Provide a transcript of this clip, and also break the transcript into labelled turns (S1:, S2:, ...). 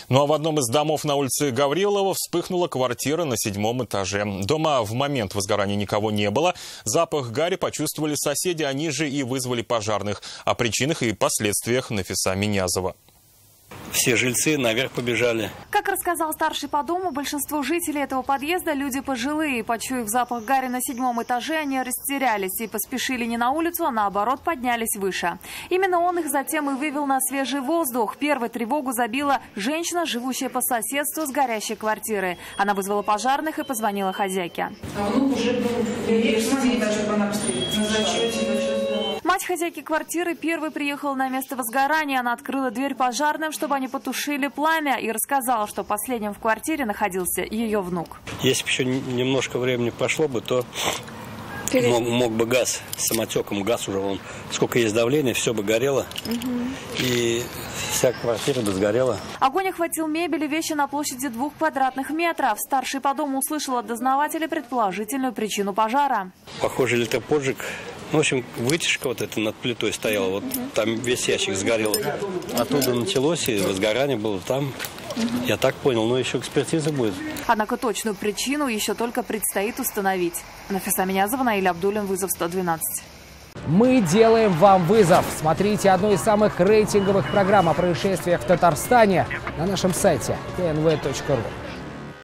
S1: Ну а в одном из домов на улице Гаврилова вспыхнула квартира на 7-м этаже. Дома в момент возгорания никого не было. Запах гари почувствовали соседи, они же и вызвали пожарных. О причинах и последствиях Нафиса Минязова.
S2: Все жильцы наверх побежали.
S3: Как рассказал старший по дому, большинство жителей этого подъезда – люди пожилые. Почуяв запах гари на 7-м этаже, они растерялись и поспешили не на улицу, а наоборот поднялись выше. Именно он их затем и вывел на свежий воздух. Первой тревогу забила женщина, живущая по соседству с горящей квартирой. Она вызвала пожарных и позвонила хозяйке.
S4: А внук уже был на зачете.
S3: Мать хозяйки квартиры первой приехала на место возгорания. Она открыла дверь пожарным, чтобы они потушили пламя, и рассказала, что последним в квартире находился ее внук.
S2: Если бы еще немножко времени пошло бы, то мог бы газ самотеком, газ уже вон, сколько есть давления, все бы горело. И вся квартира бы сгорела.
S3: Огонь охватил мебель и вещи на площади 2 квадратных метров. Старший по дому услышал от дознавателя предположительную причину пожара.
S2: Похоже, электроподжиг. В общем, вытяжка вот эта над плитой стояла, вот там весь ящик сгорел. Оттуда началось, и возгорание было там. Я так понял, но еще экспертиза будет.
S3: Однако точную причину еще только предстоит установить. Нафиса Минязова, Наиль Абдуллин, вызов 112.
S5: Мы делаем вам вызов. Смотрите одну из самых рейтинговых программм о происшествиях в Татарстане на нашем сайте tnv.ru.